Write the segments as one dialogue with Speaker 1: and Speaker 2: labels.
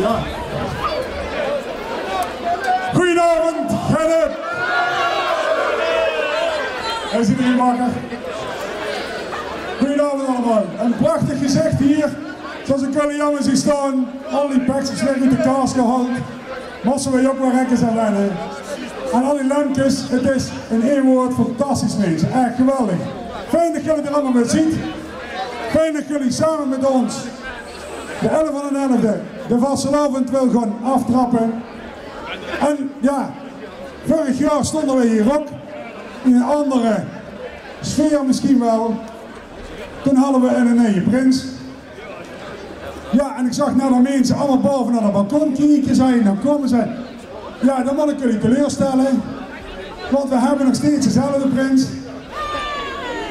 Speaker 1: Ja. Goedenavond, Gennep. Is iedereen wakker? Goedenavond allemaal. Een prachtig gezicht hier. Zoals ik jullie jammer zie staan. Al die pekjes liggen uit de kaas gehaald. Mossen wij ook wel rekken zijn wennen. En al die lampjes, het is in één woord fantastisch mensen. Echt geweldig. Fijn dat jullie er allemaal mee ziet. Fijn dat jullie samen met ons de 11 van de 11e de vastelavond wil gaan aftrappen. En ja, vorig jaar stonden we hier ook in een andere sfeer misschien wel. Toen hadden we een prins. Ja, en ik zag naar de mensen allemaal boven naar de balkon kijken zijn. Dan komen ze. Ja, dan moet ik jullie teleurstellen. Want we hebben nog steeds dezelfde prins.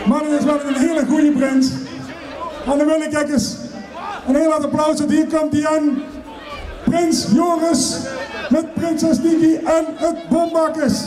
Speaker 1: Maar het is wel een hele goede prins. En dan wil ik eens een heel hard applaus, want hier komt hij aan. Prins Joris met prinses Niki en het Bombakkes.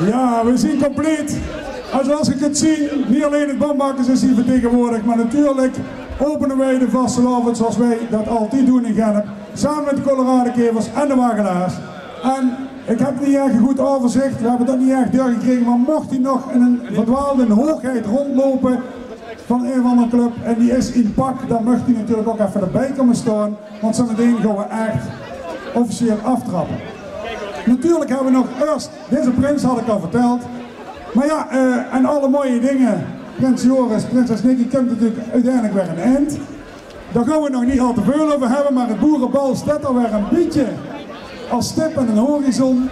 Speaker 1: Ja, we zien compleet. En zoals je kunt zien, niet alleen het Bombakkes is hier vertegenwoordigd, maar natuurlijk openen wij de vastelavond zoals wij dat altijd doen in Gennep. Samen met de Coloradekevers en de Wagenaars. En ik heb niet erg een goed overzicht, we hebben dat niet erg doorgekregen, maar mocht hij nog in een verdwaalde hoogheid rondlopen van een of andere club en die is in pak, dan mag hij natuurlijk ook even erbij komen staan, want zo meteen gaan we echt officieel aftrappen. Natuurlijk hebben we nog eerst, deze prins had ik al verteld, maar ja, en alle mooie dingen, prins Joris, prinses Niki, komt natuurlijk uiteindelijk weer een eind. Daar gaan we het nog niet al te veel over hebben, maar het boerenbal staat er weer een beetje als stip aan de horizon.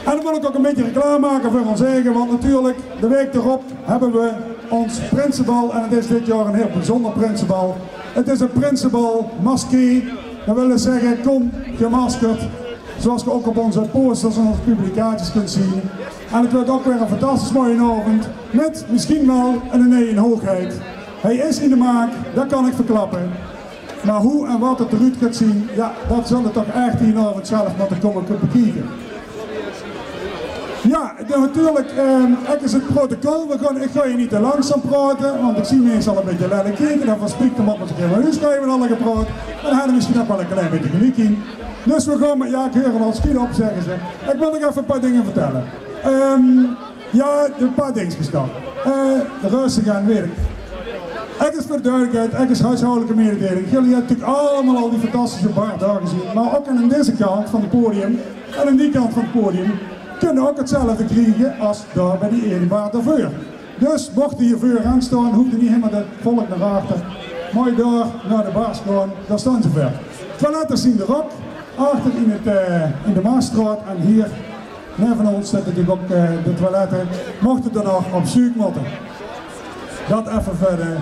Speaker 1: En dan wil ik ook een beetje reclame maken voor ons eigen, want natuurlijk, de week erop hebben we ons Prinsenbal en het is dit jaar een heel bijzonder Prinsenbal. Het is een Prinsenbal maskee, dat wil dus zeggen, kom gemaskerd. Zoals je ook op onze posters en onze publicaties kunt zien. En het wordt ook weer een fantastisch mooie avond. Met misschien wel een nee in hoogheid. Hij is in de maak, dat kan ik verklappen. Maar hoe en wat het eruit gaat zien, ja, dat zullen toch echt die avond zelf moeten komen bekijken. Ja, natuurlijk, ik is het protocol. Ik ga hier niet te langzaam praten, want ik zie mensen al een beetje lelijk kijken. Dan verspreekt hem op als ik helemaal nu schrijven en alle gepraat. En dan hadden we misschien ook wel een klein beetje gelijk in. Dus we gaan met, ja, ik hoor al schiet op, zeggen ze. Ik wil nog even een paar dingen vertellen. Ja, een paar dingetjes dan. De rustig aan werk. Ik is voor de duidelijkheid, ik is huishoudelijke mededeling. Jullie hebben natuurlijk allemaal al die fantastische bar daar gezien. Maar ook aan deze kant van het podium en aan die kant van het podium kunnen ook hetzelfde krijgen als daar bij die ene bar daarvoor. Dus mocht je hier voor aan staan, hoeft je niet helemaal het volk naar achter. Mooi door naar de bars gaan, daar staan ze ver. Toiletten zien er ook. Achter in de Maasstraat en hier neven ons zitten natuurlijk ook de toiletten. Mochten er nog op zoek moeten. Dat even voor de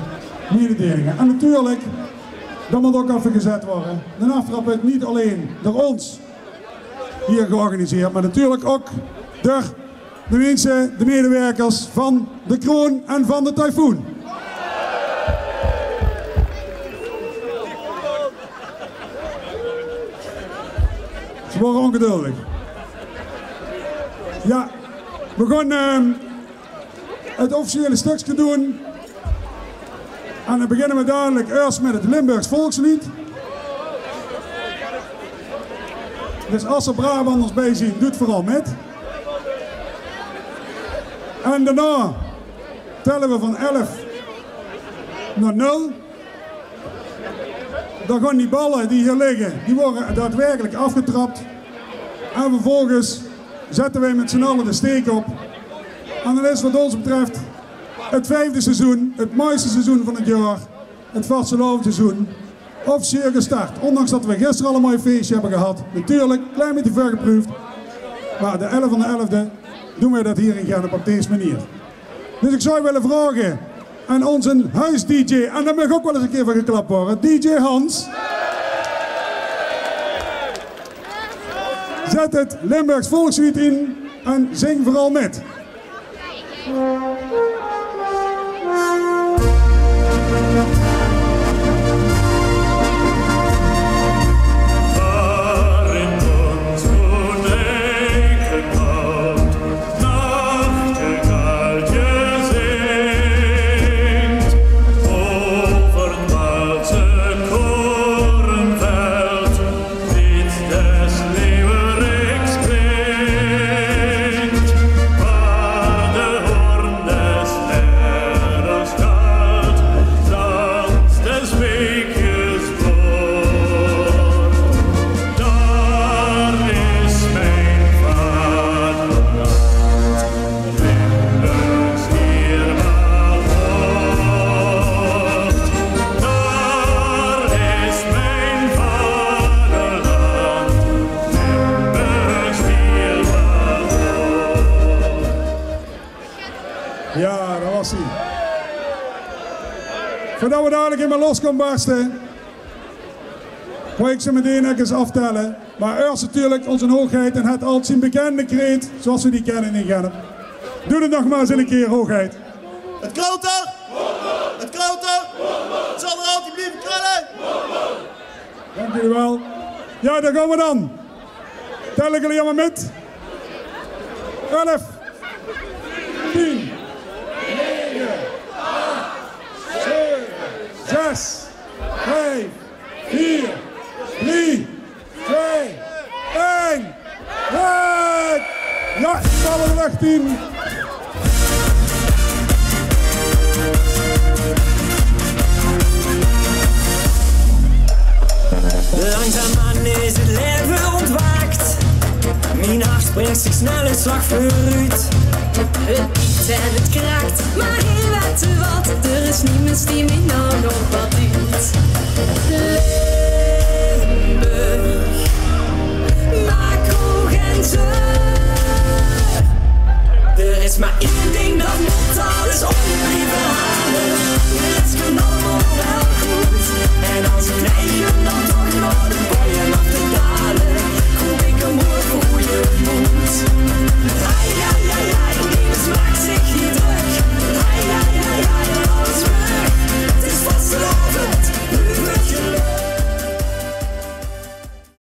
Speaker 1: mededelingen. En natuurlijk, dat moet ook even gezet worden. De aftrap wordt niet alleen door ons hier georganiseerd, maar natuurlijk ook door de mensen, de medewerkers van de Kroon en van de Typhoon. Ze worden ongeduldig. Ja, we gaan het officiële stukje doen. En dan beginnen we dadelijk eerst met het Limburgs volkslied. Dus als er Brabanders bij zien, doet vooral met. En daarna tellen we van 11 naar 0. Dan gaan die ballen die hier liggen, die worden daadwerkelijk afgetrapt. En vervolgens zetten wij met z'n allen de steek op. En dan is wat ons betreft het 5e seizoen, het mooiste seizoen van het jaar, het vastelavondseizoen, officieel gestart. Ondanks dat we gisteren al een mooi feestje hebben gehad. Natuurlijk, een klein beetje vergeproefd. Maar de 11 van de 11e doen wij dat hier in Gennep op deze manier. Dus ik zou je willen vragen aan onze huis-dj, en daar mag ook wel eens een keer van geklapt worden, DJ Hans. Zet het Limburgs volkslied in en zing vooral met. Ja, dat was hij. Voordat we dadelijk in mijn los kunnen barsten, ga ik ze meteen even aftellen. Maar eerst natuurlijk onze hoogheid en het al zijn bekende kreet, zoals we die kennen in Gennep. Doe het nog maar eens een keer, hoogheid.
Speaker 2: Het kloten! Het kloten! Het zal er altijd blijven krullen!
Speaker 1: Dank jullie wel. Ja, daar gaan we dan. Tellen jullie allemaal met. 11, 10, 9, 8, 7, 6, 5, 4, 3, 2, 1. Right! Ja, ballen weg 10.
Speaker 3: Langzaamaan is het leven ontwaakt. Mijn hart springt zich snel een slag vooruit. Het piept en het kraakt, maar heel weet u wat. Er is niemand die mij nou nog wat doet. Limburg, maak hoog en zo. Er is maar één ding dat moet alles op blijven halen. Het komt allemaal wel goed. En als ik krijg je dan toch